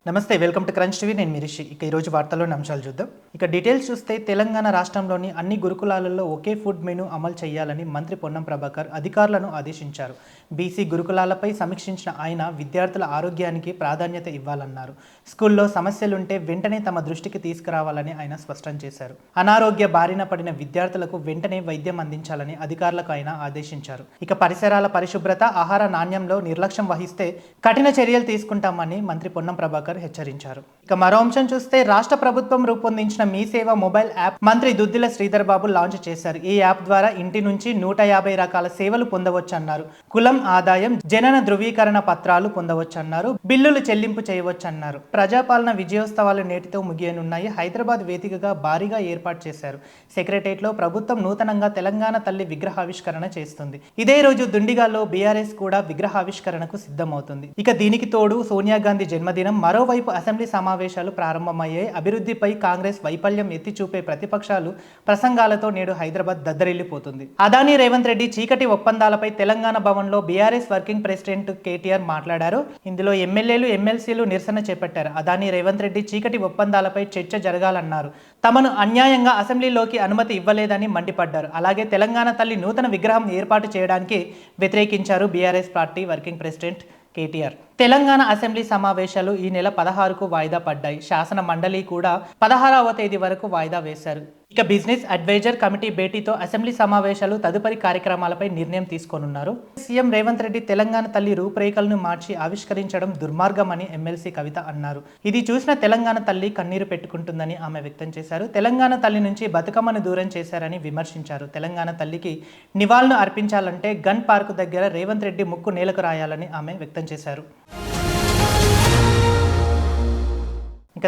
నమస్తే, welcome to crunch TV. నేను మిరిషి. ఈరోజు వార్తల్లోని అంశాలు చూద్దాం. డీటెయిల్స్ చూస్తే తెలంగాణ రాష్ట్రంలోని అన్ని గురుకులాలలో ఒకే ఫుడ్ మెనూ అమలు చేయాలని మంత్రి పొన్నం ప్రభాకర్ అధికారులను ఆదేశించారు. బీసీ గురుకులాలపై సమీక్షించిన ఆయన విద్యార్థుల ఆరోగ్యానికి ప్రాధాన్యత ఇవ్వాలన్నారు. స్కూల్లో సమస్యలుంటే వెంటనే తమ దృష్టికి తీసుకురావాలని ఆయన స్పష్టం చేశారు. అనారోగ్య బారిన పడిన విద్యార్థులకు వెంటనే వైద్యం అందించాలని అధికారులకు ఆయన ఆదేశించారు. పరిసరాల పరిశుభ్రత, ఆహార నాణ్యంలో నిర్లక్ష్యం వహిస్తే కఠిన చర్యలు తీసుకుంటామని మంత్రి పొన్నం ప్రభాకర్ హెచ్చరించారు. మరో అంశం చూస్తే రాష్ట్ర ప్రభుత్వం రూపొందించిన మీ సేవ మొబైల్ యాప్ మంత్రి దుద్దిల శ్రీధర్ బాబు లాంచ్ చేశారు. ఈ యాప్ ద్వారా ఇంటి నుంచి 150 రకాల సేవలు పొందవచ్చన్నారు. కులం, ఆదాయం, జనన ధృవీకరణ పత్రాలు పొందవచ్చన్నారు. బిల్లులు చెల్లింపు చేయవచ్చన్నారు. ప్రజాపాలన విజయోత్సవాలు నేటితో ముగియనున్నాయి. హైదరాబాద్ వేదికగా భారీగా ఏర్పాటు చేశారు. సెక్రటేరియట్లో ప్రభుత్వం నూతనంగా తెలంగాణ తల్లి విగ్రహావిష్కరణ చేస్తుంది. ఇదే రోజు దుండిగాల్లో బీఆర్ఎస్ కూడా విగ్రహావిష్కరణకు సిద్ధమవుతుంది. దీనికి తోడు సోనియా గాంధీ జన్మదినం. మరోవైపు అసెంబ్లీ సమావేశాలు ప్రారంభమయ్యాయి. అభివృద్ధిపై కాంగ్రెస్ వైఫల్యం ఎత్తి చూపే ప్రతిపక్షాలు ప్రసంగాలతో నేడు హైదరాబాద్ దద్దరిల్లిపోతుంది. అదానీ రేవంత్ రెడ్డి చీకటి ఒప్పందాలపై తెలంగాణ భవన్లో బీఆర్ఎస్ వర్కింగ్ ప్రెసిడెంట్ కేటీఆర్ మాట్లాడారు. ఇందులో ఎమ్మెల్యేలు, ఎమ్మెల్సీలు నిరసన చేపట్టారు. అదానీ రేవంత్ రెడ్డి చీకటి ఒప్పందాలపై చర్చ జరగాలన్నారు. తమను అన్యాయంగా అసెంబ్లీలోకి అనుమతి ఇవ్వలేదని మండిపడ్డారు. అలాగే తెలంగాణ తల్లి నూతన విగ్రహం ఏర్పాటు చేయడానికి వ్యతిరేకించారు BRS party working president KTR. Telangana assembly సమావేశాలు ఈ నెల 16కు వాయిదా పడ్డాయి. శాసన మండలి కూడా 16వ తేదీ వరకు వాయిదా వేశారు. బిజినెస్ అడ్వైజర్ కమిటీ భేటీతో అసెంబ్లీ సమావేశాలు తదుపరి కార్యక్రమాలపై నిర్ణయం తీసుకోనున్నారు. సీఎం రేవంత్ రెడ్డి తెలంగాణ తల్లి రూపురేఖలను మార్చి ఆవిష్కరించడం దుర్మార్గమని ఎమ్మెల్సీ కవిత అన్నారు. ఇది చూసిన తెలంగాణ తల్లి కన్నీరు పెట్టుకుంటుందని ఆమె వ్యక్తం చేశారు. తెలంగాణ తల్లి నుంచి బతుకమ్మను దూరం చేశారని విమర్శించారు. తెలంగాణ తల్లికి నివాళులు అర్పించాలంటే గన్ పార్క్ దగ్గర రేవంత్ రెడ్డి ముక్కు నేలకు రాయాలని ఆమె వ్యక్తం చేశారు.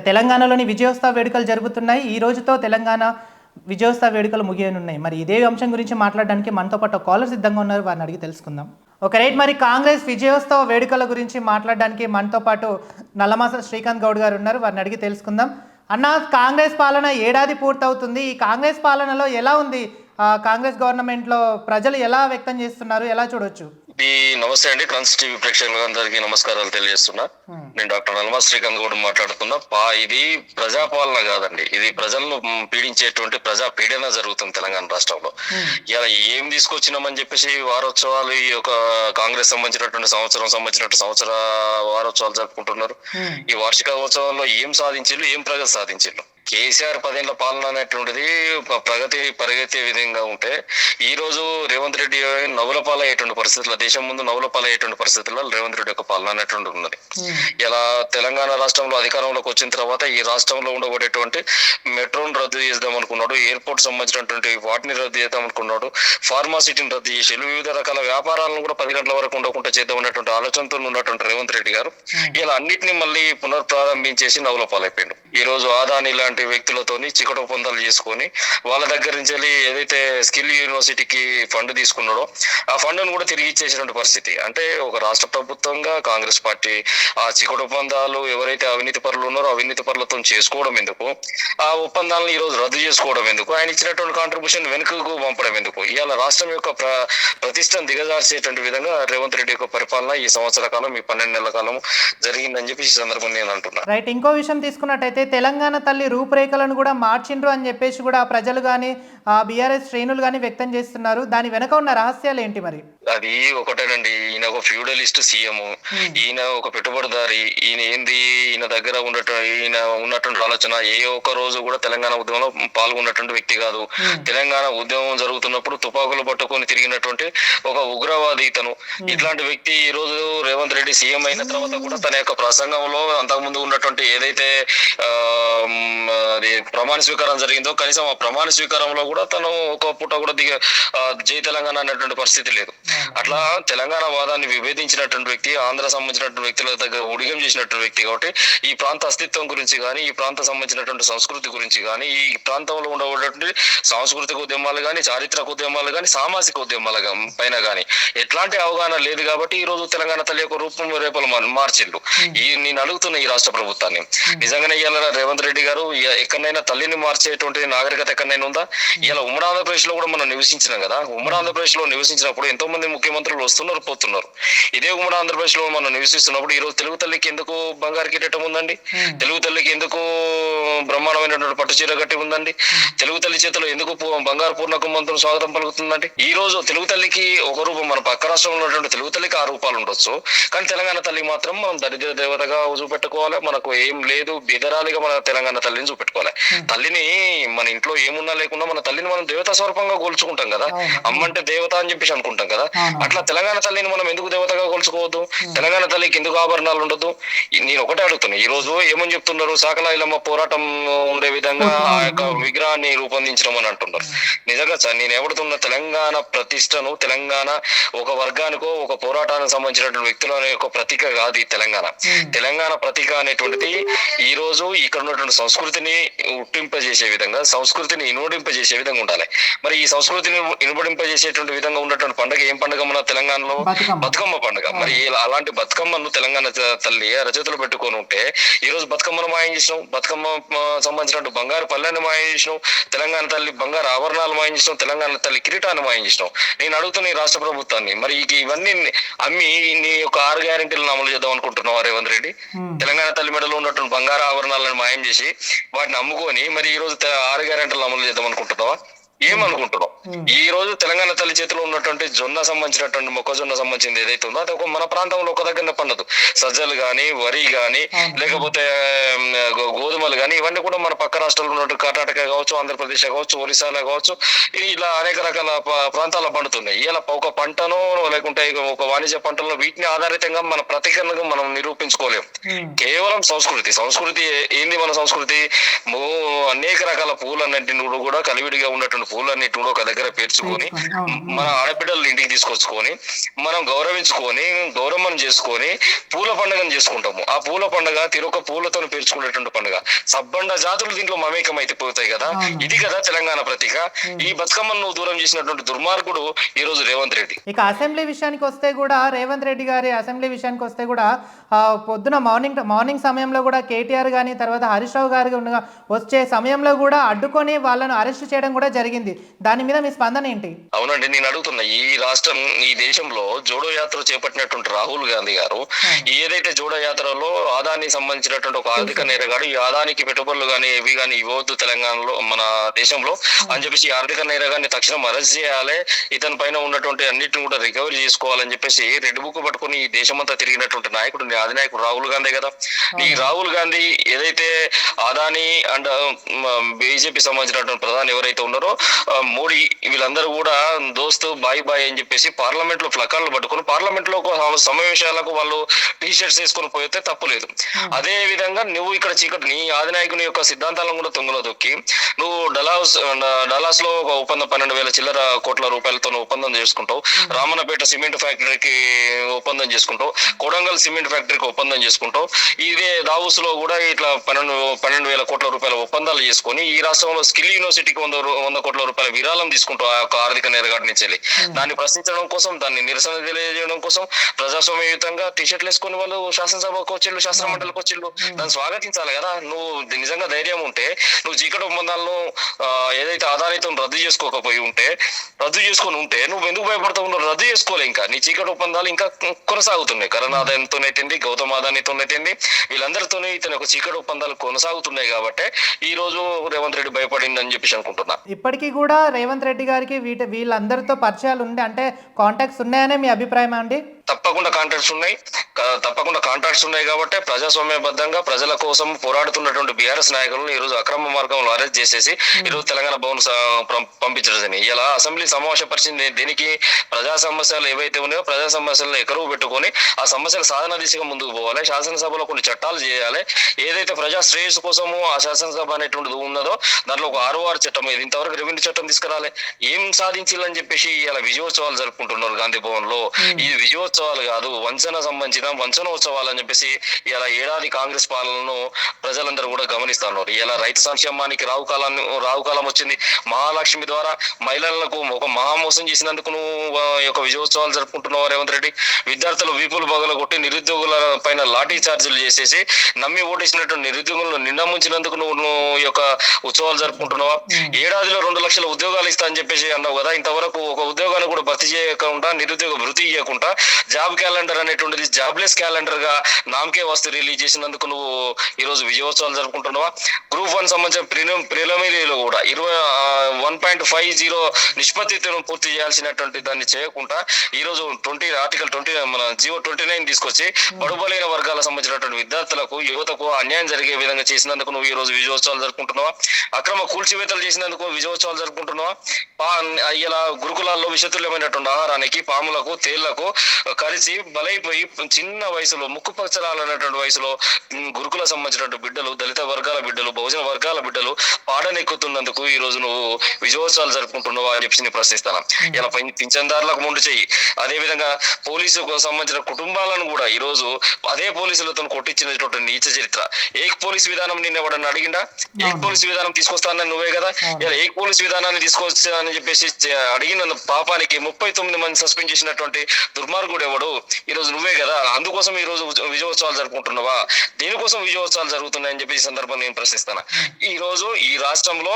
తెలంగాణలోని విజయోత్సవ వేడుకలు జరుగుతున్నాయి. ఈ రోజుతో తెలంగాణ విజయోత్సవ వేడుకలు ముగియనున్నాయి. ఇదే అంశం గురించి మాట్లాడడానికి మనతో పాటు కాలర్ సిద్ధంగా ఉన్నారు. వారిని అడిగి తెలుసుకుందాం. రైట్, కాంగ్రెస్ విజయోత్సవ వేడుకల గురించి మాట్లాడడానికి మనతో పాటు నల్లమాస శ్రీకాంత్ గౌడ్ గారు ఉన్నారు. వారిని అడిగి తెలుసుకుందాం. అన్న, కాంగ్రెస్ పాలన ఏడాది పూర్తవుతుంది. ఈ కాంగ్రెస్ పాలనలో ఎలా ఉంది? కాంగ్రెస్ గవర్నమెంట్లో ప్రజలు ఎలా వ్యక్తం చేస్తున్నారు? ఎలా చూడొచ్చు? నమస్తే అండి. క్రంచ్ టీవీ ప్రేక్షకులందరికీ నమస్కారాలు తెలియజేస్తున్నా. నేను డాక్టర్ నల్మా శ్రీకాంత్ గౌడ్ మాట్లాడుతున్నా. ఇది ప్రజాపాలన కాదండి, ఇది ప్రజలను పీడించేటువంటి ప్రజా పీడన జరుగుతుంది తెలంగాణ రాష్ట్రంలో. ఇలా ఏం తీసుకొచ్చినామని చెప్పేసి వారోత్సవాలు, ఈ యొక్క కాంగ్రెస్ సంబంధించినటువంటి సంవత్సర వారోత్సవాలు జరుపుకుంటున్నారు. ఈ వార్షిక ఉత్సవాల్లో ఏం సాధించిళ్ళు, ఏం ప్రగతి సాధించిళ్ళు? కేసీఆర్ 10 ఏళ్ల పాలన అనేటువంటిది పరిగెత్తే విధంగా ఉంటే, ఈ రోజు రేవంత్ రెడ్డి నవ్వుల పాలయ్యేటువంటి పరిస్థితుల్లో, దేశం ముందు నవ్వుల పాలయ్యేటువంటి పరిస్థితుల్లో రేవంత్ రెడ్డి యొక్క పాలన అనేటువంటి ఉన్నది. ఇలా తెలంగాణ రాష్ట్రంలో అధికారంలోకి వచ్చిన తర్వాత ఈ రాష్ట్రంలో ఉండబడేటువంటి మెట్రోను రద్దు చేద్దాం అనుకున్నాడు, ఎయిర్పోర్ట్ సంబంధించినటువంటి వాటిని రద్దు చేద్దాం అనుకున్నాడు, ఫార్మాసిటీని రద్దు చేసి వివిధ రకాల వ్యాపారాలను కూడా 10 గంటల వరకు ఉండకుండా చేద్దాం అనేటువంటి ఆలోచనతో ఉన్నటువంటి రేవంత్ రెడ్డి గారు ఇలా అన్నిటిని మళ్ళీ పునఃప్రారంభించేసి నవ్వుల పాలైపోయాడు. ఈ రోజు ఆదాని లాంటి వ్యక్తులతోని చికట ఒప్పందాలు చేసుకొని వాళ్ళ దగ్గర నుంచి ఏదైతే స్కిల్ యూనివర్సిటీకి ఫండ్ తీసుకున్నాడో ఆ ఫండ్ను కూడా తిరిగి ఇచ్చేసినటువంటి పరిస్థితి. అంటే ఒక రాష్ట్ర ప్రభుత్వంగా కాంగ్రెస్ పార్టీ ఆ చికట ఒప్పందాలు ఎవరైతే అవినీతి పరులు ఉన్నారో అవినీతి పరులతో చేసుకోవడం ఎందుకు, ఆ ఒప్పందాలను ఈ రోజు రద్దు చేసుకోవడం ఎందుకు, ఆయన ఇచ్చినటువంటి కాంట్రిబ్యూషన్ వెనుకకు పంపడం ఎందుకు? ఇవాళ రాష్ట్రం యొక్క ప్రతిష్టను దిగజార్చేటువంటి విధంగా రేవంత్ రెడ్డి యొక్క పరిపాలన ఈ సంవత్సర కాలం, ఈ 12 నెలల కాలం జరిగిందని చెప్పి ఈ సందర్భం నేను అంటున్నా. రైట్, ఇంకో విషయం తీసుకున్నట్టయితే తెలంగాణ తల్లి రూపురేఖలను కూడా మార్చిండ్రు అని చెప్పేసి కూడా ప్రజలు కానీ బీఆర్ఎస్ శ్రేణులు కానీ వ్యక్తం చేస్తున్నారు. దాని వెనక ఉన్న రహస్యాలు ఏంటి మరి? అది ఒకటేనండి, ఈయన ఒక ఫ్యూడలిస్ట్ సీఎం, ఈయన ఒక పెట్టుబడిదారి, ఈయన దగ్గర ఉన్నటువంటి ఆలోచన ఏ ఒక్క రోజు కూడా తెలంగాణ ఉద్యమంలో పాల్గొన్నటువంటి వ్యక్తి కాదు. తెలంగాణ ఉద్యమం జరుగుతున్నప్పుడు తుపాకులు పట్టుకొని తిరిగినటువంటి ఒక ఉగ్రవాది ఇతను. ఇట్లాంటి వ్యక్తి ఈ రోజు రేవంత్ రెడ్డి సీఎం అయిన తర్వాత కూడా తన యొక్క ప్రసంగంలో అంతకుముందు ఉన్నటువంటి ఏదైతే అది ప్రమాణ స్వీకారం జరిగిందో కనీసం ఆ ప్రమాణ స్వీకారంలో కూడా తను ఒక పూట కూడా జై తెలంగాణ అనేటువంటి పరిస్థితి లేదు. అట్లా తెలంగాణ వాదాన్ని విభేదించినటువంటి వ్యక్తి, ఆంధ్ర సంబంధించినటువంటి వ్యక్తుల దగ్గర ఉడిగం చేసినటువంటి వ్యక్తి. కాబట్టి ఈ ప్రాంత అస్తిత్వం గురించి కానీ, ఈ ప్రాంత సంబంధించినటువంటి సంస్కృతి గురించి కానీ, ఈ ప్రాంతంలో ఉండబడేటువంటి సాంస్కృతిక ఉద్యమాలు కానీ, చారిత్రక ఉద్యమాలు కానీ, సామాజిక ఉద్యమాల పైన కానీ ఎట్లాంటి అవగాహన లేదు. కాబట్టి ఈ రోజు తెలంగాణ తల్లి యొక్క రూపం రేపలు మార్చిండు. నేను అడుగుతున్న ఈ రాష్ట్ర ప్రభుత్వాన్ని, నిజంగానే ఇవాళ రేవంత్ రెడ్డి గారు ఎక్కడైనా తల్లిని మార్చేటువంటి నాగరికత ఎక్కడైనా ఉందా? ఇలా ఉమ్మడి ఆంధ్రప్రదేశ్ లో కూడా మనం నివసించినాం కదా. ఉమ్మడి ఆంధ్రప్రదేశ్ లో నివసించినప్పుడు ఎంతో మంది ముఖ్యమంత్రులు వస్తున్నారు, పోతున్నారు. ఇదే ఉమ్మడి ఆంధ్రప్రదేశ్ లో మనం నివసిస్తున్నప్పుడు ఈ రోజు తెలుగు తల్లికి ఎందుకు బంగారు కిరీటం ఉందండి? తెలుగు తల్లికి ఎందుకు బ్రహ్మాండమైనటువంటి పట్టు చీర కట్టి ఉందండి? తెలుగు తల్లి చేతిలో ఎందుకు బంగారు పూర్ణ కుంభంతో స్వాగతం పలుకుతుందండి? ఈ రోజు తెలుగు తల్లికి ఒక రూపం, మన పక్క రాష్ట్రంలో ఉన్నటువంటి తెలుగు తల్లికి ఆ రూపాలు ఉండొచ్చు, కానీ తెలంగాణ తల్లి మాత్రం మనం దరిద్ర దేవతగా చూపెట్టుకోవాలి. మనకు ఏం లేదు, బెదరాలిగా మన తెలంగాణ తల్లిని చూపెట్టుకోవాలి. తల్లిని మన ఇంట్లో ఏమున్నా లేకున్నా మన తల్లిని మనం దేవతా స్వరూపంగా కోల్చుకుంటాం కదా. అమ్మంటే దేవత అని చెప్పేసి అనుకుంటాం కదా. అట్లా తెలంగాణ తల్లిని మనం ఎందుకు దేవతగా కోల్చుకోవద్దు? తెలంగాణ తల్లికి ఎందుకు ఆభరణాలు ఉండదు? నేను ఒకటే అడుగుతున్నా, ఈ రోజు ఏమని చెప్తున్నారు? సాకలాయిలమ్మ పోరాటం ఉండే విధంగా ఆ యొక్క విగ్రహాన్ని రూపొందించడం అని అంటున్నారు. నిజంగా సార్, నేను ఎవడుతున్న తెలంగాణ ప్రతిష్టను, తెలంగాణ ఒక వర్గానికో ఒక పోరాటానికి సంబంధించినటువంటి వ్యక్తుల యొక్క ప్రతీక కాదు ఈ తెలంగాణ. తెలంగాణ ప్రతీక అనేటువంటిది ఈ రోజు ఇక్కడ ఉన్నటువంటి సంస్కృతిని ఉట్టింపజేసే విధంగా, సంస్కృతిని ఇనుడింపజేసే విధంగా ఉండాలి. మరి ఈ సంస్కృతిని ఇనుబడింపజేసేటువంటి విధంగా ఉన్నటువంటి పండుగ ఏం పండుగ మన తెలంగాణలో? బతుకమ్మ పండుగ. మరి అలాంటి బతుకమ్మను తెలంగాణ తల్లి రచయితలు పెట్టుకొని ఉంటే ఈ రోజు బతుకమ్మను మాయం చేసినాం, బతుకమ్మ సంబంధించినటువంటి బంగారు పల్లెని మాయం చేసినాం, తెలంగాణ తల్లి బంగారు ఆభరణాలు మాయం చేసినాం, తెలంగాణ తల్లి కిరీటాన్ని మాయం చేసినాం. నేను అడుగుతున్న ఈ రాష్ట్ర ప్రభుత్వాన్ని, మరి ఇవన్నీ అమ్మి నీ యొక్క 6 గ్యారెంటీలను అమలు చేద్దాం అనుకుంటున్నావా రేవంత్ రెడ్డి? తెలంగాణ తల్లి మెడలో ఉన్నటువంటి బంగారు ఆభరణాలను మాయం చేసి వాటిని అమ్ముకొని మరి ఈ రోజు 6 గ్యారెంటీలను అమలు చేద్దాం అనుకుంటున్నావా? ఏమనుకుంటున్నాం? ఈ రోజు తెలంగాణ తల్లి చేతిలో ఉన్నటువంటి జొన్న సంబంధించినటువంటి మొక్కజొన్న సంబంధించింది ఏదైతే ఉందో అది మన ప్రాంతంలో ఒక దగ్గర పండదు. సజ్జలు గాని, వరి గాని, లేకపోతే గోధుమలు గాని, ఇవన్నీ కూడా మన పక్క రాష్ట్రాల్లో ఉన్నటువంటి కర్ణాటక కావచ్చు, ఆంధ్రప్రదేశ్ కావచ్చు, ఒరిస్సాలో కావచ్చు, ఇలా అనేక రకాల ప్రాంతాల్లో పండుతున్నాయి. ఇలా ఒక పంటను లేకుంటే ఒక వాణిజ్య పంటలను వీటిని ఆధారితంగా మన ప్రతికరణగా మనం నిరూపించుకోలేము. కేవలం సంస్కృతి ఏంది? మన సంస్కృతి అనేక రకాల పూలన్నింటిని కూడా కలివిడిగా ఉన్నటువంటి పూలన్నిటిని కూడా ఒక దగ్గర పేర్చుకొని మన ఆడబిడ్డలు ఇంటికి తీసుకొచ్చుకొని మనం గౌరవించుకొని గౌరవం చేసుకొని పూల పండుగను చేసుకుంటాము. ఆ పూల పండుగ తిరొక పూలతో పేర్చుకునేటువంటి పండుగ. సబ్బండ జాతులు దీంట్లో మమేకం అయితే పోతాయి కదా. ఇది కదా తెలంగాణ ప్రతీక. ఈ బతుకమ్మను నువ్వు దూరం చేసినటువంటి దుర్మార్గుడు ఈ రోజు రేవంత్ రెడ్డి. ఇక అసెంబ్లీ విషయానికి వస్తే కూడా రేవంత్ రెడ్డి గారి అసెంబ్లీ విషయానికి వస్తే కూడా పొద్దున మార్నింగ్ సమయంలో కూడా కేటీఆర్ కానీ తర్వాత హరీష్ రావు గారు వచ్చే సమయంలో కూడా అడ్డుకొని వాళ్ళను అరెస్ట్ చేయడం కూడా జరిగింది. దాని మీద మీ స్పందన ఏంటి? అవునండి, నేను అడుగుతున్నా, ఈ రాష్ట్రం ఈ దేశంలో జోడో యాత్ర చేపట్టినటువంటి రాహుల్ గాంధీ గారు ఏదైతే జోడో యాత్రలో ఆదానికి సంబంధించినటువంటి ఒక ఆర్థిక నేరగాడు, ఈ ఆదానికి పెట్టుబడులు కానీ ఇవి కానీ ఇవ్వద్దు తెలంగాణలో మన దేశంలో అని చెప్పేసి ఈ ఆర్థిక నేరగాన్ని తక్షణం అరెస్ట్ చేయాలి, ఇతని పైన ఉన్నటువంటి అన్నిటిని కూడా రికవరీ చేసుకోవాలని చెప్పేసి రెడ్ బుక్ పట్టుకుని ఈ దేశమంతా తిరిగినటువంటి నాయకుడు అధినాయకుడు రాహుల్ గాంధీ కదా. ఈ రాహుల్ గాంధీ ఏదైతే అదాని అండ్ బీజేపీ సంబంధించినటువంటి ప్రధాని ఎవరైతే ఉన్నారో మోడీ, వీళ్ళందరూ కూడా దోస్తు బాయ్ అని చెప్పేసి పార్లమెంట్ లో ప్లకార్డులు పట్టుకుని పార్లమెంట్ లో సమావేశాలకు వాళ్ళు టీ షర్ట్స్ వేసుకొని పోతే తప్పులేదు. అదే విధంగా నువ్వు ఇక్కడ నీ అధినాయకుని యొక్క సిద్ధాంతాలను కూడా తొంగలో దొక్కి నువ్వు డలాస్ లో ఒక ఒప్పందం 12,000 చిల్లర కోట్ల రూపాయలతో ఒప్పందం చేసుకుంటావు, రామన్నపేట సిమెంట్ ఫ్యాక్టరీకి ఒప్పందం చేసుకుంటావు, కొడంగల్ సిమెంట్ ఫ్యాక్టరీకి ఒప్పందం చేసుకుంటావు, ఇదే దావూస్ లో కూడా ఇట్లా 12,000 కోట్ల రూపాయల ఒప్పందాలు చేసుకొని ఈ రాష్ట్రంలో స్కిల్ యూనివర్సిటీకి 100 కోట్ల రూపాయల విరాళం తీసుకుంటావు ఆ యొక్క ఆర్థిక నేరగాడి నుంచి. దాన్ని ప్రశ్నించడం కోసం, దాన్ని నిరసన తెలియజేయడం కోసం ప్రజాస్వామ్యయుతంగా టీషర్ట్లు వేసుకుని వాళ్ళు శాసనసభకు వచ్చిళ్ళు, శాసన మండలికి వచ్చిళ్ళు, దాన్ని స్వాగతించాలి కదా. నువ్వు నిజంగా ధైర్యం ఉంటే నువ్వు చీకటి ఒప్పందాలను ఏదైతే ఆదానితో రద్దు చేసుకొని ఉంటే నువ్వు ఎందుకు భయపడతావు? నువ్వు రద్దు చేసుకోలే, ఇంకా నీ చీకటి ఒప్పందాలు ఇంకా కొనసాగుతున్నాయి. కరోనా ఆదాయంతోనైతుంది, గౌతమ్ ఆదానితోనైతుంది, వీళ్ళందరితోనే ఇతని ఒక చీకటి ఒప్పందాలు కొనసాగుతున్నాయి కాబట్టి ఈ రోజు రేవంత్ రెడ్డి భయపడింది అని చెప్పేసి అనుకుంటున్నా. ఇప్పటికీ కూడా రేవంత్ రెడ్డి గారికి వీళ్ళందరితో పరిచయాలు ఉండే అంటే కాంటాక్ట్స్ ఉన్నాయనే మీ అభిప్రాయం అండి? తప్పకుండా కాంట్రాక్ట్స్ ఉన్నాయి కాబట్టి ప్రజాస్వామ్యబద్ధంగా ప్రజల కోసం పోరాడుతున్నటువంటి బీఆర్ఎస్ నాయకులను ఈ రోజు అక్రమ మార్గంలో అరెస్ట్ చేసేసి ఈ రోజు తెలంగాణ భవన్ పంపించడం. ఇలా అసెంబ్లీ సమావేశపరిచింది దేనికి? ప్రజా సమస్యలు ఏవైతే ఉన్నాయో ప్రజా సమస్యలను ఎకరువు పెట్టుకొని ఆ సమస్యల సాధన దిశగా ముందుకు పోవాలి. శాసనసభలో కొన్ని చట్టాలు చేయాలి. ఏదైతే ప్రజా శ్రేయస్సు కోసము ఆ శాసనసభ అనేటువంటిది ఉన్నదో దాంట్లో ఒక 6 చట్టం, ఇది ఇంతవరకు రెవెన్యూ చట్టం తీసుకురాలి. ఏం సాధించాలని చెప్పేసి ఇలా విజయోత్సవాలు జరుపుకుంటున్నారు గాంధీ భవన్ లో. ఈ విజయోత్సవం విజయోత్సవాలు కాదు, వంచనోత్సవాలు అని చెప్పేసి ఇలా ఏడాది కాంగ్రెస్ పాలనను ప్రజలందరూ కూడా గమనిస్తున్నారు. ఇలా రైతు సంక్షేమానికి రావుకాలం వచ్చింది. మహాలక్ష్మి ద్వారా మహిళలకు ఒక మహామోసం చేసినందుకు నువ్వు యొక్క విజయోత్సవాలు జరుపుకుంటున్నావు రేవంత్ రెడ్డి. విద్యార్థులు వీపులు పగలగొట్టి నిరుద్యోగుల పైన లాఠీ చార్జీలు చేసేసి నమ్మి ఓటేసినటువంటి నిరుద్యోగులను నిండా ముంచినందుకు నువ్వు ఈ యొక్క ఉత్సవాలు జరుపుకుంటున్నావా? ఏడాదిలో 2 లక్షల ఉద్యోగాలు ఇస్తా అని చెప్పేసి అన్నావు కదా, ఇంతవరకు ఒక ఉద్యోగాన్ని కూడా భర్తీ చేయకుండా, నిరుద్యోగ భృతి ఇవ్వకుండా జాబ్ క్యాలెండర్ అనేటువంటిది జాబ్లెస్ క్యాలెండర్ గా నామకే వస్తు రిలీజ్ చేసినందుకు నువ్వు ఈ రోజు విజయోత్సవాలు జరుపుకుంటున్నావా? గ్రూప్ 1 సంబంధించిన ప్రిలిమినరీలో కూడా 1.50 నిష్పత్తితో పూర్తి చేయాల్సినటువంటి దాన్ని చేయకుండా ఈ రోజు ఆర్టికల్ 20 మన జీవో 29 తీసుకొచ్చి బడుబలైన వర్గాలకు సంబంధించినటువంటి విద్యార్థులకు, యువతకు అన్యాయం జరిగే విధంగా చేసినందుకు నువ్వు ఈ రోజు విజయోత్సవాలు జరుపుకుంటున్నావా? అక్రమ కూల్చివేతలు చేసినందుకు విజయోత్సవాలు జరుపుకుంటున్నావా? ఇలా గురుకులాల్లో విషతుల్యమైనటువంటి ఆహారానికి పాములకు, తేళ్లకు కలిసి బలైపోయి చిన్న వయసులో ముక్కు పచ్చలాలన్నటువంటి వయసులో గురుకుల సంబంధించినటువంటి బిడ్డలు, దళిత వర్గాల బిడ్డలు, బహుజన వర్గాల బిడ్డలు పాడనెక్కుతున్నందుకు ఈ రోజు నువ్వు విజయోత్సవాలు జరుపుకుంటున్నావా అని చెప్పి నేను ప్రశ్నిస్తాను. ఇలా పింఛన్దారులకు ముందు చెయ్యి. అదే విధంగా పోలీసుకు సంబంధించిన కుటుంబాలను కూడా ఈ రోజు అదే పోలీసులతో కొట్టించినటువంటి నీచ చరిత్ర. ఏక్ పోలీస్ విధానం నిన్న ఎవడన్నా అడిగిందా? ఏక్ పోలీస్ విధానం తీసుకొస్తానని నువ్వే కదా. ఇలా ఏక్ పోలీస్ విధానాన్ని తీసుకొచ్చానని చెప్పేసి అడిగిన పాపానికి 39 మంది సస్పెండ్ చేసినటువంటి దుర్మార్గుడు ఎవడు? ఈ రోజు నువ్వే కదా. అందుకోసం ఈ రోజు విజయోత్సవాలు జరుపుకుంటున్నావా? దేనికోసం విజయోత్సవాలు జరుగుతున్నాయని చెప్పి ఈ సందర్భంగా నేను ప్రశ్నిస్తాను. ఈ రోజు ఈ రాష్ట్రంలో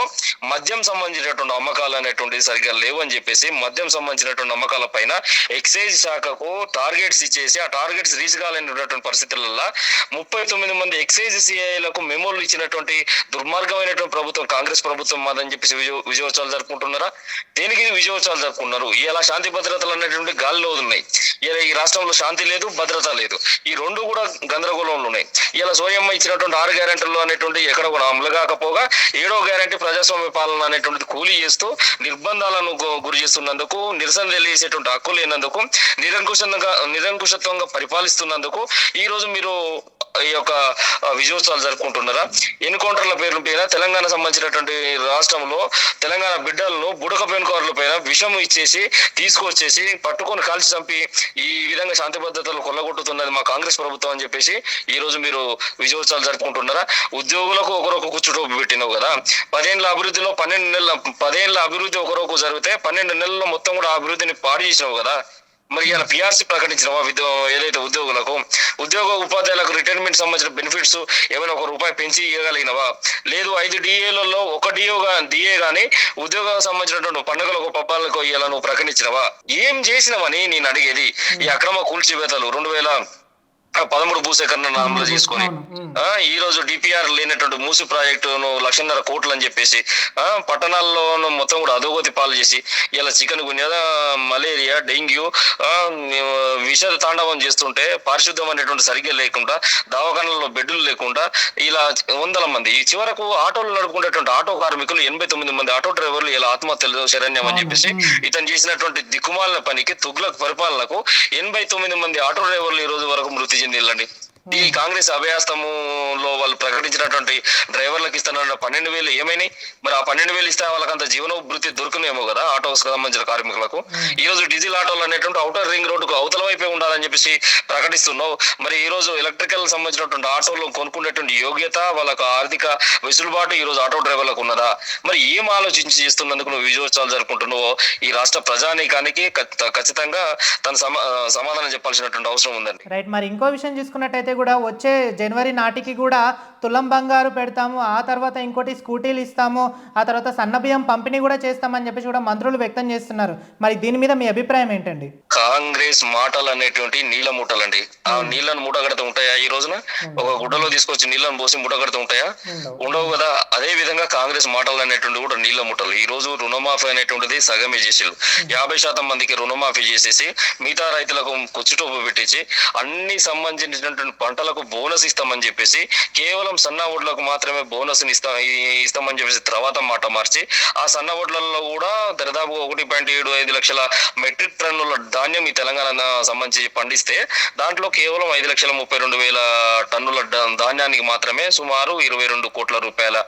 మద్యం సంబంధించినటువంటి అమ్మకాలు అనేటువంటిది సరిగ్గా లేవని చెప్పేసి మద్యం సంబంధించినటువంటి అమ్మకాల పైన ఎక్సైజ్ శాఖకు టార్గెట్స్ ఇచ్చేసి ఆ టార్గెట్స్ రీచ్ కాలేనటువంటి పరిస్థితులలో 39 మంది ఎక్సైజ్ సిఐలకు మెమోలు ఇచ్చినటువంటి దుర్మార్గమైనటువంటి ప్రభుత్వం కాంగ్రెస్ ప్రభుత్వం మాదని చెప్పేసి విజయోత్సవాలు జరుపుకుంటున్నారా? దేనికి విజయోత్సవాలు జరుపుకున్నారు? ఇలా శాంతి భద్రతలు అనేటువంటి గాలిలో ఉన్నాయి. ఇలా ఈ రాష్ట్రంలో శాంతి లేదు, భద్రత లేదు. ఈ రెండు కూడా గందరగోళంలో ఉన్నాయి. ఇలా సోయమ్మ ఇచ్చినటువంటి 6 గ్యారెంటీలు అనేటువంటి ఎక్కడ కూడా అమలు కాకపోగా 7వ గ్యారెంటీ ప్రజాస్వామ్య పాలన అనేటువంటిది కూలీ చేస్తూ నిర్బంధాలను గురి చేస్తున్నందుకు, నిరసన తెలియజేసేటువంటి హక్కు లేనందుకు, నిరంకుశత్వంగా పరిపాలిస్తున్నందుకు ఈ రోజు మీరు ఈ యొక్క విజయోత్సవాలు జరుపుకుంటున్నారా? ఎన్కౌంటర్ల పేర్ల పైన తెలంగాణ సంబంధించినటువంటి రాష్ట్రంలో తెలంగాణ బిడ్డలను బుడక పెనుకారుల పైన విషం ఇచ్చేసి తీసుకొచ్చేసి పట్టుకొని కాల్చి చంపి ఈ విధంగా శాంతి భద్రతలు కొల్లగొట్టుతున్నది మా కాంగ్రెస్ ప్రభుత్వం అని చెప్పేసి ఈ రోజు మీరు విజయోత్సవాలు జరుపుకుంటున్నారా? ఉద్యోగులకు ఒకరొక కూర్చుటోపు పెట్టినావు కదా. 10 ఏళ్ల అభివృద్ధిలో 10 ఏళ్ల అభివృద్ధి ఒకరొక జరిగితే 12 నెలల్లో మొత్తం కూడా అభివృద్ధిని పాడు చేసినావు కదా. మరి ఇలా పిఆర్సీ ప్రకటించినవా? ఏదైతే ఉద్యోగ ఉపాధ్యాయులకు రిటైర్మెంట్ సంబంధించిన బెనిఫిట్స్ ఏమైనా ₹1 పెంచి ఇవ్వగలిగినవా? లేదు 5 డిఏలలో ఒక డిఏ గానీ ఉద్యోగాలకు సంబంధించినటువంటి పండుగలకు, పబ్బాలకు ఇలా నువ్వు ప్రకటించినవా? ఏం చేసినవని నేను అడిగేది. ఈ అక్రమ కూల్చివేతలు 2013 భూసేకరణ అమలు చేసుకొని ఈ రోజు డిపిఆర్ లేనటువంటి మూసి ప్రాజెక్టును 1,50,000 కోట్లు అని చెప్పేసి పట్టణాల్లోనూ మొత్తం కూడా అధోగతి పాలు చేసి ఇలా చికెన్ గున్యా, మలేరియా, డెంగ్యూ విష తాండవం చేస్తుంటే పారిశుద్ధ్యం అనేటువంటి సరిగ్గా లేకుండా, దవాఖానల్లో బెడ్లు లేకుండా ఇలా 100 మంది ఈ చివరకు ఆటోలు నడుపుకునేటువంటి ఆటో కార్మికులు 89 మంది ఆటో డ్రైవర్లు ఇలా ఆత్మహత్యలు శరణ్యం అని చెప్పేసి ఇతను చేసినటువంటి దిక్కుమాలిన పనికి, తుగ్లక్ పరిపాలనకు 89 మంది ఆటో డ్రైవర్లు ఈ రోజు వరకు మృతి చెందిల్లండి. ఈ కాంగ్రెస్ అభయాస్తములో వాళ్ళు ప్రకటించినటువంటి డ్రైవర్లకు ఇస్తున్న 12,000 ఏమైనాయి? మరి ఆ 12,000 ఇస్తే వాళ్ళకంత జీవనోభృతి దొరుకునేమో కదా ఆటోస్ సంబంధించిన కార్మికులకు. ఈ రోజు డీజిల్ ఆటోలు అనేటువంటి ఔటర్ రింగ్ రోడ్డుకు అవతల వైపే ఉండాలని చెప్పేసి ప్రకటిస్తున్నావు. మరి ఈ రోజు ఎలక్ట్రికల్ సంబంధించినటువంటి ఆటోలు కొనుక్కునేటువంటి యోగ్యత, వాళ్ళకు ఆర్థిక వెసులుబాటు ఈ రోజు ఆటో డ్రైవర్లకు ఉన్నదా? మరి ఏం ఆలోచించి చేస్తున్నందుకు నువ్వు విజయోత్సవాలు జరుపుకుంటున్నావో ఈ రాష్ట్ర ప్రజానీకానికి ఖచ్చితంగా తన సమాధానం చెప్పాల్సినటువంటి అవసరం ఉందండి. రైట్. మరి ఇంకో విషయం చూసుకున్నట్టయితే కూడా వచ్చే జనవరి నాటికి కూడా తులం బంగారు పెడతాము, ఆ తర్వాత ఇంకోటి స్కూటీలు ఇస్తాము, ఆ తర్వాత సన్నబియ్యం పంపిణీ కూడా చేస్తామని చెప్పేసి కూడా మంత్రులు వ్యక్తం చేస్తున్నారు. మరి దీని మీద మీ అభిప్రాయం ఏంటండి? కాంగ్రెస్ మాటలు అనేటువంటి నీళ్ళ మూటలండి. ఆ నీళ్ళను మూటగడుతూ ఉంటాయా? ఈ రోజున ఒక గుడ్డలో తీసుకొచ్చి నీళ్ళను పోసి మూటగడుతూ ఉంటాయా? ఉండవు కదా. అదే విధంగా కాంగ్రెస్ మాటలు అనేటువంటి కూడా నీళ్ళ మూటలు. ఈ రోజు రుణమాఫీ అనేటువంటిది సగమే చేసిళ్ళు. 50% మందికి రుణమాఫీ చేసేసి మిగతా రైతులకు కుచ్చుటోపు పెట్టించి అన్ని సంబంధించినటువంటి పంటలకు బోనస్ ఇస్తామని చెప్పేసి కేవలం సన్న ఓట్లకు మాత్రమే బోనస్ ఇస్తామని చెప్పేసి తర్వాత మాట మార్చి ఆ సన్న ఓట్లలో కూడా దరిదాపు 1.75 లక్షల మెట్రిక్ టన్నుల ధాన్యం ఈ తెలంగాణ సంబంధించి పండిస్తే దాంట్లో కేవలం 5,32,000 టన్నుల ధాన్యానికి మాత్రమే సుమారు 22 కోట్ల రూపాయల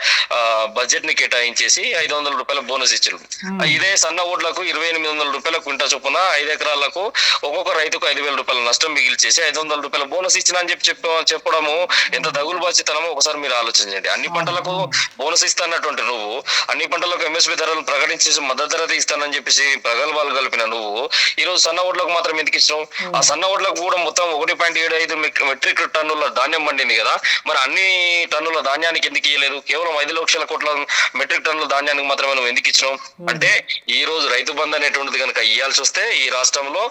బడ్జెట్ ని కేటాయించేసి 500 రూపాయల బోనస్ ఇచ్చారు. ఇదే సన్న ఓట్లకు 2,800 రూపాయల క్వింటా చొప్పున 5 ఎకరాలకు ఒక్కొక్క రైతుకు 5,000 రూపాయల నష్టం మిగిల్చేసి 500 రూపాయల బోనస్ ఇచ్చిన అని చెప్పడము ఎంత దగులు బాధ్యతనమో ఒకసారి మీరు ఆలోచించండి. అన్ని పంటలకు బోనస్ ఇస్తానటువంటి నువ్వు, అన్ని పంటలకు ఎంఎస్పీ ధరలు ప్రకటించేసి మద్దతు ధర ఇస్తానని చెప్పేసి ప్రగల్భాలు కలిపిన నువ్వు ఈ రోజు సన్న ఓట్లకు మాత్రం ఎందుకు ఇచ్చినావు? ఆ సన్న ఓట్లకు కూడా మొత్తం 1.75 మెట్రిక్ టన్నుల ధాన్యం పండింది కదా, మరి అన్ని టన్నుల ధాన్యానికి ఎందుకు ఇవ్వలేదు? కేవలం 5 లక్షల కోట్ల మెట్రిక్ టన్నుల ధాన్యానికి మాత్రమే నువ్వు ఎందుకు ఇచ్చినావు? అంటే ఈ రోజు రైతు బంధు అనేటువంటిది కనుక ఇవ్వాల్సి వస్తే ఈ రాష్ట్రంలో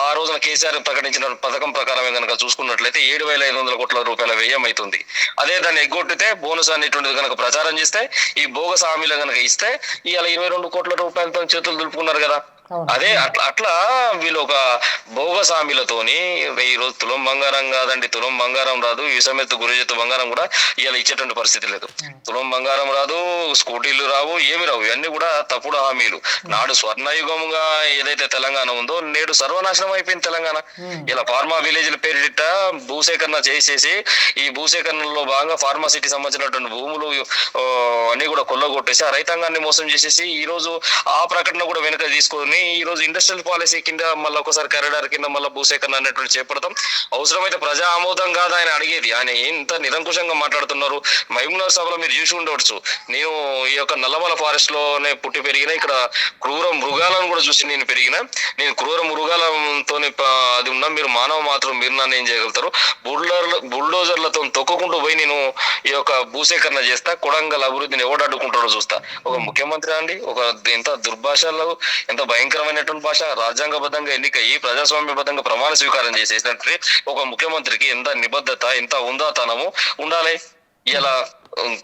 ఆ రోజున కేసీఆర్ ప్రకటించిన పథకం ప్రకారమే కనుక చూసుకున్నట్లయితే 7,500 కోట్ల రూపాయల వ్యయం అవుతుంది. అదే దాన్ని ఎగ్గొట్టితే బోనస్ అనేటువంటిది కనుక ప్రచారం చేస్తే ఈ బోగస్ హామీలు కనుక ఇస్తే ఇవాళ 22 కోట్ల రూపాయలతో చేతులు దులుపుకున్నారు కదా. అదే అట్లా వీళ్ళు ఒక బోగస్ హామీలతోని ఈ రోజు తులం బంగారం కాదండి, తులం బంగారం రాదు, విషమెత్తు గురిజెత్తు బంగారం కూడా ఇవాళ ఇచ్చేటువంటి పరిస్థితి లేదు. తులం బంగారం రాదు, స్కూటీలు రావు, ఏమి రావు, ఇవన్నీ కూడా తప్పుడు హామీలు. నాడు స్వర్ణయుగంగా ఏదైతే తెలంగాణ ఉందో నేడు సర్వనాశనం అయిపోయింది తెలంగాణ. ఇలా ఫార్మా విలేజ్ల పేరిట భూసేకరణ చేసేసి ఈ భూసేకరణలో భాగంగా ఫార్మాసిటీ సంబంధించినటువంటి భూములు అన్ని కూడా కొల్లగొట్టేసి ఆ రైతాంగాన్ని మోసం చేసేసి ఈ రోజు ఆ ప్రకటన కూడా వెనుక తీసుకొని ఈ రోజు ఇండస్ట్రియల్ పాలసీ కింద మళ్ళీ ఒకసారి కరడార్ కింద మళ్ళీ భూసేకరణ అనేటువంటి చేపడతాం. అవసరమైతే ప్రజా ఆమోదం కాదు ఆయన అడిగేది. ఆయన ఎంత నిరంకుశంగా మాట్లాడుతున్నారు. మహబూబ్నగర్ సభలో మీరు చూసి ఉండవచ్చు. నేను ఈ యొక్క నల్లమల ఫారెస్ట్ లోనే పుట్టి పెరిగిన, ఇక్కడ క్రూర మృగాలను కూడా చూసి నేను పెరిగిన. నేను క్రూర మృగాలతో అది ఉన్నా, మీరు మానవ మాత్రం మీరు నన్ను ఏం చేయగలుగుతారు? బుల్డోజర్లతో తొక్కుకుంటూ పోయి నేను ఈ యొక్క భూసేకరణ చేస్తా, కొడంగల్ అభివృద్ధిని ఎవడు అడ్డుకుంటారో చూస్తా. ఒక ముఖ్యమంత్రి అండి, ఒక ఎంత దుర్భాషలో, ఎంత భయంకరమైనటువంటి భాష. రాజ్యాంగబద్ధంగా ఎన్నికయ్యి ప్రజాస్వామ్యబద్ధంగా ప్రమాణ స్వీకారం చేసేసినట్టు ఒక ముఖ్యమంత్రికి ఎంత నిబద్ధత, ఎంత ఉందాతనము ఉండాలి. ఇలా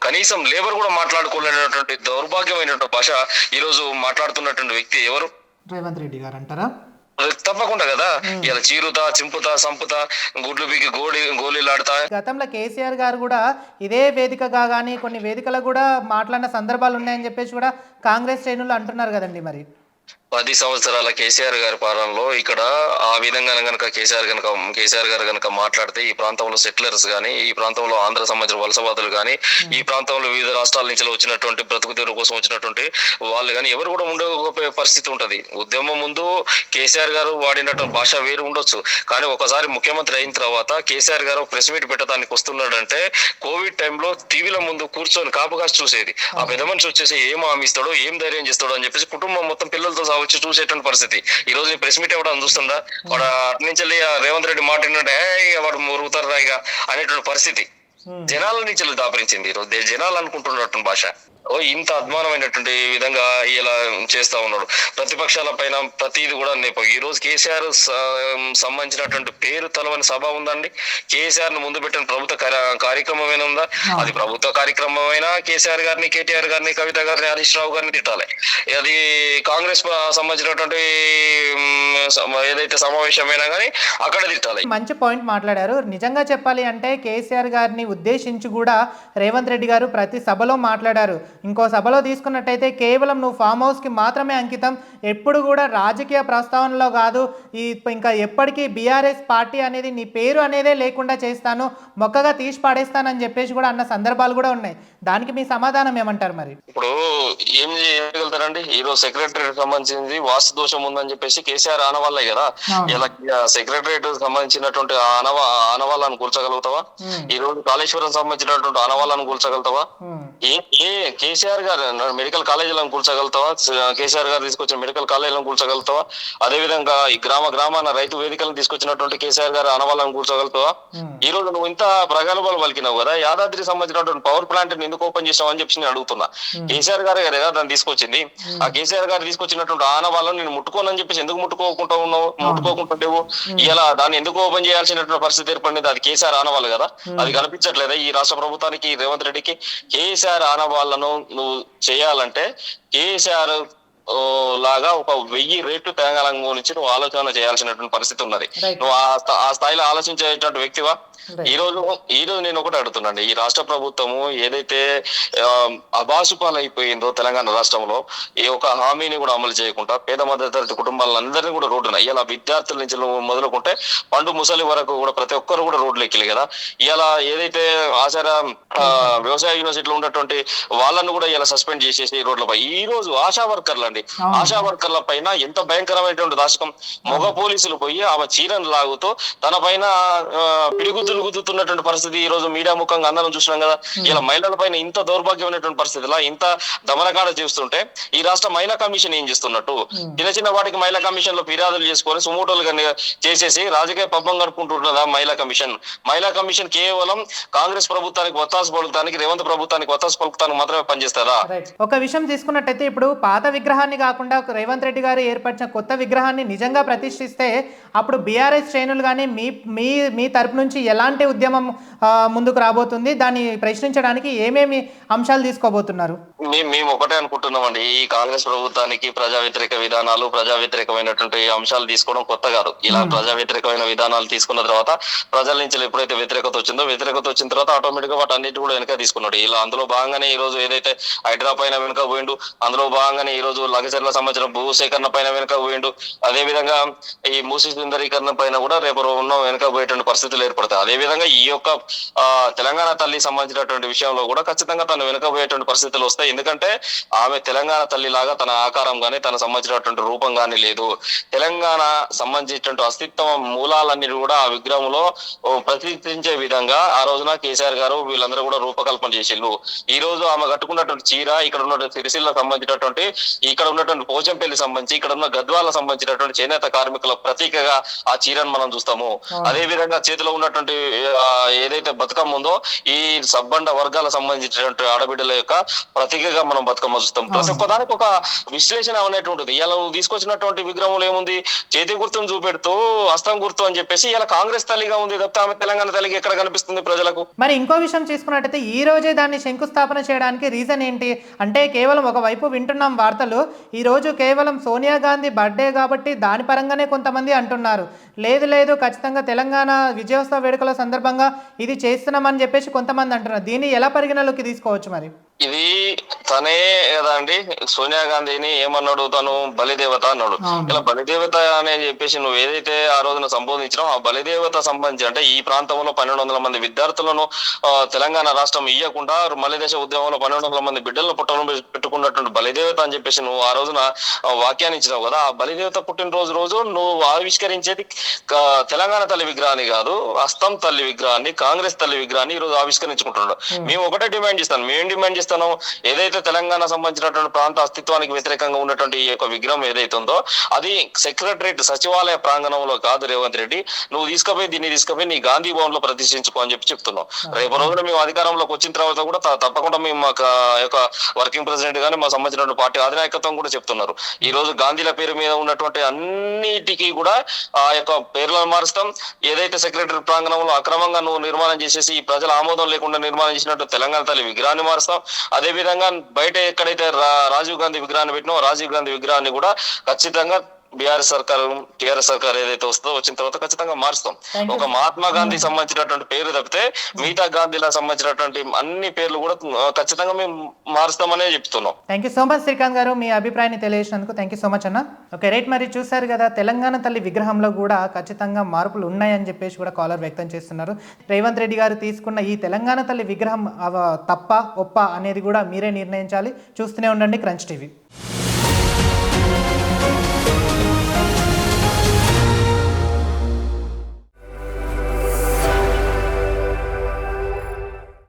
కనీసం లేబర్ కూడా మాట్లాడుకోలేనటువంటి దౌర్భాగ్యమైనటువంటి భాష ఈ రోజు మాట్లాడుతున్నటువంటి వ్యక్తి ఎవరు? రేవంత్ రెడ్డి గారు అంటారా? తప్పకుండా కదా. ఇలా చీరుతా, చింపుతా, సంపుతా, గుడ్లు బిగి గోళీలాడుతా. గతంలో కేసీఆర్ గారు కూడా ఇదే వేదికగా కానీ కొన్ని వేదికలకు కూడా మాట్లాడిన సందర్భాలు ఉన్నాయని చెప్పేసి కూడా కాంగ్రెస్ శ్రేణులు అంటున్నారు కదండి. మరి 10 సంవత్సరాల కేసీఆర్ గారి పాలనలో ఇక్కడ ఆ విధంగా కనుక కేసీఆర్ గారు కనుక మాట్లాడితే ఈ ప్రాంతంలో సెటిలర్స్ కానీ, ఈ ప్రాంతంలో ఆంధ్ర సంబంధించిన వలసవాదులు కానీ, ఈ ప్రాంతంలో వివిధ రాష్ట్రాల నుంచి వచ్చినటువంటి బ్రతుకు తెరువు కోసం వచ్చినటువంటి వాళ్ళు కానీ ఎవరు కూడా ఉండే పరిస్థితి ఉంటది. ఉద్యమం ముందు కేసీఆర్ గారు వాడినటువంటి భాష వేరు ఉండొచ్చు, కానీ ఒకసారి ముఖ్యమంత్రి అయిన తర్వాత కేసీఆర్ గారు ప్రెస్ మీట్ పెట్టడానికి వస్తున్నాడంటే కోవిడ్ టైంలో టీవీల ముందు కూర్చొని కాపుకాసి చూసేది. ఆ పెద్ద మనిషి వచ్చేసి ఏం హామీ ఇస్తాడో, ఏం ధైర్యం చేస్తాడో అని చెప్పేసి కుటుంబం మొత్తం పిల్లలతో వచ్చి చూసేటువంటి పరిస్థితి. ఈ రోజు ప్రెస్ మీట్ ఎవడని చూస్తుందా? వాడు అటు నుంచి రేవంత్ రెడ్డి మాట్లాడినట్టే వాడు మురుగుతారు రాయిగా అనేటువంటి పరిస్థితి జనాల నుంచి దాపరించింది. ఈ రోజు జనాలు అనుకుంటున్నటువంటి భాష ఇంత అద్మానమైనటువంటి విధంగా ఇలా చేస్తా ఉన్నాడు. ప్రతిపక్షాల పైన ప్రతిది కూడా ఈ రోజు కేసీఆర్ సంబంధించినటువంటి పేరు తలవని సభ ఉందండి. కేసీఆర్ ను ముందు పెట్టిన ప్రభుత్వ కార్యక్రమం ఏమైనా ఉందా? అది ప్రభుత్వ కార్యక్రమం అయినా కేసీఆర్ గారిని, కేటీఆర్ గారిని, కవిత గారిని, హరీష్ రావు గారిని తిట్టాలి. అది కాంగ్రెస్ సంబంధించినటువంటి ఏదైతే సమావేశమైనా కానీ అక్కడ తిట్టాలి. మంచి పాయింట్ మాట్లాడారు. నిజంగా చెప్పాలి అంటే కేసీఆర్ గారిని ఉద్దేశించి కూడా రేవంత్ రెడ్డి గారు ప్రతి సభలో మాట్లాడారు. ఇంకో సభలో తీసుకున్నట్టయితే కేవలం నువ్వు ఫామ్ హౌస్కి మాత్రమే అంకితం, ఎప్పుడు కూడా రాజకీయ ప్రస్తావనలో కాదు, ఇంకా ఎప్పటికీ బీఆర్ఎస్ పార్టీ అనేది నీ పేరు అనేదే లేకుండా చేస్తాను, మొక్కగా తీసి పాడేస్తానని చెప్పేసి కూడా అన్న సందర్భాలు కూడా ఉన్నాయి. దానికి మీ సమాధానం ఏమంటారు? మరి ఇప్పుడు ఏం చేయగలుగుతారండి? ఈరోజు సెక్రటరీ సంబంధించింది వాస్తు దోషం ఉందని చెప్పేసి కేసీఆర్ ఆనవాళ్ళే కదా. ఇలా సెక్రటరేట్ సంబంధించినటువంటి ఆనవాళ్ళను కూర్చోగలుగుతావా? ఈ రోజు కాళేశ్వరం సంబంధించినటువంటి ఆనవాళ్ళను కూర్చోగలుగుతావా? కేసీఆర్ గారు మెడికల్ కాలేజీలను కూర్చోగలుగుతావా? కేసీఆర్ గారు తీసుకొచ్చిన మెడికల్ కాలేజీలను కూర్చోగలుగుతావా? అదే విధంగా ఈ గ్రామాన రైతు వేదికలను తీసుకొచ్చినటువంటి కేసీఆర్ గారు ఆనవాళ్ళను కూర్చోగలుగుతావా? ఈ రోజు నువ్వు ఇంత ప్రగల్భాలు పలికినావు కదా, యాదాద్రి సంబంధించినటువంటి పవర్ ప్లాంట్ ఎందుకు ఓపెన్ చేసావు అని చెప్పి నేను అడుగుతున్నా. కేసీఆర్ గారు కదా దాన్ని తీసుకొచ్చింది. ఆ కేసీఆర్ గారు తీసుకొచ్చినటువంటి ఆనవాళ్ళను నేను ముట్టుకోనని చెప్పేసి ఎందుకు ముట్టుకోకుంటుండేవు? ఇలా దాన్ని ఎందుకు ఓపెన్ చేయాల్సినటువంటి పరిస్థితి ఏర్పడింది? అది కేసీఆర్ ఆనవాళ్ళు కదా. అది కనిపించట్లేదా ఈ రాష్ట్ర ప్రభుత్వానికి, రేవంత్ రెడ్డికి? కేసీఆర్ ఆనవాళ్ళను నువ్వు చేయాలంటే కేసీఆర్ లాగా ఒక 1000 రేట్లు తెలంగాణ గురించి నువ్వు ఆలోచన చేయాల్సినటువంటి పరిస్థితి ఉన్నది. నువ్వు ఆ స్థాయిలో ఆలోచించేటువంటి వ్యక్తివా? ఈ రోజు నేను ఒకటి అడుగుతున్నాండి. ఈ రాష్ట్ర ప్రభుత్వము ఏదైతే ఆ, అబాసుపాలైపోయిందో తెలంగాణ రాష్ట్రంలో ఈ ఒక హామీని కూడా అమలు చేయకుండా పేద మధ్యతరగతి కుటుంబాలందరినీ కూడా రోడ్డున ఇలా విద్యార్థుల నుంచి మొదలుకుంటే పండు ముసలి వరకు కూడా ప్రతి ఒక్కరు కూడా రోడ్లు ఎక్కిలు కదా. ఇలా ఏదైతే ఆచార వ్యవసాయ యూనివర్సిటీలో ఉన్నటువంటి వాళ్ళను కూడా ఇలా సస్పెండ్ చేసేసి రోడ్లపై ఈ రోజు ఆశా వర్కర్లు అండి, ఆశా వర్కర్ల పైన ఎంత భయంకరమైనటువంటి దాశకం. మగ పోలీసులు పోయి ఆమె చీరను లాగుతూ తన పైన పిడిగుద్దులు గుద్దుతున్నటువంటి పరిస్థితి ఈ రోజు మీడియా ముఖంగా అందరం చూసినాం కదా. ఇలా మహిళల పైన ఇంత దౌర్భాగ్యమైనటువంటి పరిస్థితిలా ఇంత దమనకాండ చేస్తుంటే ఈ రాష్ట్ర మహిళా కమిషన్ ఏం చేస్తున్నట్టు చిన్న చిన్న వాటికి మహిళా కమిషన్ లో ఫిర్యాదులు చేసుకొని సుమోటోలుగా చేసేసి రాజకీయ పబ్బం గడుపుకుంటున్నదా మహిళా కమిషన్. మహిళా కమిషన్ కేవలం కాంగ్రెస్ ప్రభుత్వానికి ఒత్తాసు పలుకుతానికి, రేవంత్ ప్రభుత్వానికి ఒత్తాసు పలుకుతానికి మాత్రమే పనిచేస్తారా? ఒక విషయం తీసుకున్నట్టయితే ఇప్పుడు పాత విగ్రహాన్ని కాకుండా రేవంత్ రెడ్డి గారు ఏర్పరిచిన కొత్త విగ్రహాన్ని నిజంగా ప్రతిష్ఠిస్తే అప్పుడు బీఆర్ఎస్ శ్రేణులు కానీ మీ మీ తరపు నుంచి ఎలాంటి ఉద్యమం ముందుకు రాబోతుంది, దాన్ని ప్రశ్నించడానికి ఏమేమి అంశాలు తీసుకోబోతున్నారు? మేము ఒకటే అనుకుంటున్నామండి, ఈ కాంగ్రెస్ ప్రభుత్వానికి ప్రజా వ్యతిరేక విధానాలు, ప్రజా వ్యతిరేకమైనటువంటి అంశాలు తీసుకోవడం కొత్త కాదు. ఇలా ప్రజా వ్యతిరేకమైన విధానాలు తీసుకున్న తర్వాత ప్రజల నుంచి ఎప్పుడైతే వ్యతిరేకత వచ్చిన తర్వాత ఆటోమేటిక్ గా వాటి అన్నిటి కూడా వెనక తీసుకున్నాడు. ఇలా అందులో భాగంగానే ఈ రోజు ఏదైతే హైడ్రా పైన వెనుక పోయిండు, అందులో భాగంగానే ఈ రోజు లగచర్ల సంబంధించిన భూసేకరణ పైన వెనుక పోయిండు. అదే విధంగా ఈ మూసి సుందరీకరణ పైన కూడా రేపు ఉన్న వెనుక పోయేటువంటి పరిస్థితులు ఏర్పడతాయి. అదే విధంగా ఈ యొక్క తెలంగాణ తల్లి సంబంధించినటువంటి విషయంలో కూడా ఖచ్చితంగా తను వెనుకపోయేటువంటి పరిస్థితులు వస్తాయి. ఎందుకంటే ఆమె తెలంగాణ తల్లి లాగా తన ఆకారం గానీ తన సంబంధించినటువంటి రూపం గానీ లేదు. తెలంగాణ సంబంధించినటువంటి అస్తిత్వ మూలాలన్నీ కూడా ఆ విగ్రహంలో ప్రతిష్ఠించే విధంగా ఆ రోజున కేసీఆర్ గారు వీళ్ళందరూ కూడా రూపకల్పన చేసిళ్ళు. ఈ రోజు ఆమె కట్టుకున్నటువంటి చీర, ఇక్కడ ఉన్నటువంటి సిరిసిల్ల సంబంధించినటువంటి, ఇక్కడ ఉన్నటువంటి పోచంపల్లి సంబంధించి, ఇక్కడ ఉన్న గద్వాల సంబంధించినటువంటి చేనేత కార్మికుల ప్రతీకగా ఆ చీరను మనం చూస్తాము. అదే విధంగా చేతిలో ఉన్నటువంటి ఏదైతే బతుకమ్మ ఉందో ఈ సబ్బండ వర్గాల సంబంధించినటువంటి ఆడబిడ్డల యొక్క ప్రతీకగా మనం బతుకమ్మ చూస్తాం. ప్రతి ఒక్కదానికి ఒక విశ్లేషణ అనేటువంటిది. ఇలా తీసుకొచ్చినటువంటి విగ్రహంలో ఏముంది, చేతి గుర్తును చూపెడుతూ హస్తం గుర్తు అని చెప్పేసి ఇలా కాంగ్రెస్ తల్లిగా ఉంది తప్ప ఆమె తెలంగాణ తల్లికి ఎక్కడ కనిపిస్తుంది ప్రజలకు? మరి ఇంకో విషయం తీసుకున్నట్టయితే ఈ రోజే దాన్ని శంకుస్థాపన చేయడానికి రీజన్ ఏంటి అంటే, కేవలం ఒకవైపు వింటున్నాం వార్తలు, ఈ రోజు కేవలం సోనియా గాంధీ బర్త్డే కాబట్టి దాని పరంగానే కొంతమంది అంటున్నారు. లేదు ఖచ్చితంగా తెలంగాణ విజయోత్సవ వేడుకల సందర్భంగా ఇది చేస్తున్నామని చెప్పేసి కొంతమంది అంటున్నారు. దీన్ని ఎలా పరిగణలోకి తీసుకోవచ్చు? మరి ఇది తనే కదా అండి, సోనియా గాంధీని ఏమన్నాడు, తను బలిదేవత అన్నాడు. ఇలా బలిదేవత అని చెప్పేసి నువ్వు ఏదైతే ఆ రోజున సంబోధించినావు, ఆ బలిదేవత సంబంధించి అంటే ఈ ప్రాంతంలో 1200 మంది విద్యార్థులను తెలంగాణ రాష్ట్రం ఇయ్యకుండా మలిదేశ ఉద్యమంలో 1200 మంది బిడ్డలను పుట్టడం పెట్టుకున్నటువంటి బలిదేవత అని చెప్పేసి నువ్వు ఆ రోజున వాక్యాన్ని ఇచ్చినావు కదా. ఆ బలిదేవత పుట్టినరోజు నువ్వు ఆవిష్కరించేది తెలంగాణ తల్లి విగ్రహాన్ని కాదు, హస్తం తల్లి విగ్రహాన్ని, కాంగ్రెస్ తల్లి విగ్రహాన్ని ఈ రోజు ఆవిష్కరించుకుంటున్నాడు. మేము ఒకటే డిమాండ్ చేస్తాను, ఏదైతే తెలంగాణ సంబంధించినటువంటి ప్రాంత అస్తిత్వానికి వ్యతిరేకంగా ఉన్నటువంటి ఈ యొక్క విగ్రహం ఏదైతే ఉందో అది సెక్రటరేట్ సచివాలయ ప్రాంగణంలో కాదు రేవంత్ రెడ్డి, నువ్వు దీన్ని తీసుకుపోయి నీ గాంధీ భవన్ లో ప్రతిష్ఠించుకో అని చెప్తున్నావు. రేపు రోజున మేము అధికారంలోకి వచ్చిన తర్వాత కూడా తప్పకుండా మేము మా యొక్క వర్కింగ్ ప్రెసిడెంట్ గానీ మా సంబంధించిన పార్టీ అధినాయకత్వం కూడా చెప్తున్నారు. ఈ రోజు గాంధీల పేరు మీద ఉన్నటువంటి అన్నిటికీ కూడా ఆ యొక్క పేర్లను మారుస్తాం. ఏదైతే సెక్రటరీ ప్రాంగణంలో అక్రమంగా నువ్వు నిర్మాణం చేసేసి ఈ ప్రజల ఆమోదం లేకుండా నిర్మాణం చేసినట్టు తెలంగాణ తల్లి విగ్రహాన్ని మారుస్తాం. అదే విధంగా బయట ఎక్కడైతే రాజీవ్ గాంధీ విగ్రహాన్ని పెట్టినో రాజీవ్ గాంధీ విగ్రహాన్ని కూడా ఖచ్చితంగా బీఆర్ఎస్ సర్కారు, టీఆర్ఎస్ సర్కారు ఏదైతే వస్తుందో వచ్చిన తర్వాత ఖచ్చితంగా మారుస్తాం. ఒక మహాత్మా గాంధీ సంబంధించినటువంటి పేరు తప్పితే మిగతా గాంధీలా సంబంధించినటువంటి అన్ని పేర్లు కూడా ఖచ్చితంగా మేము మారుస్తామనే చెప్తున్నాం. Thank you so much Srikanth గారు, మీ అభిప్రాయాన్ని తెలియజేసినందుకు థ్యాంక్ యూ సో మచ్ అన్న. ఓకే రైట్, మరి చూశారు కదా తెలంగాణ తల్లి విగ్రహంలో కూడా ఖచ్చితంగా మార్పులు ఉన్నాయని చెప్పేసి కూడా కాలర్ వ్యక్తం చేస్తున్నారు. రేవంత్ రెడ్డి గారు తీసుకున్న ఈ తెలంగాణ తల్లి విగ్రహం తప్ప ఒప్ప అనేది కూడా మీరే నిర్ణయించాలి. చూస్తూనే ఉండండి క్రంచ్ టీవీ.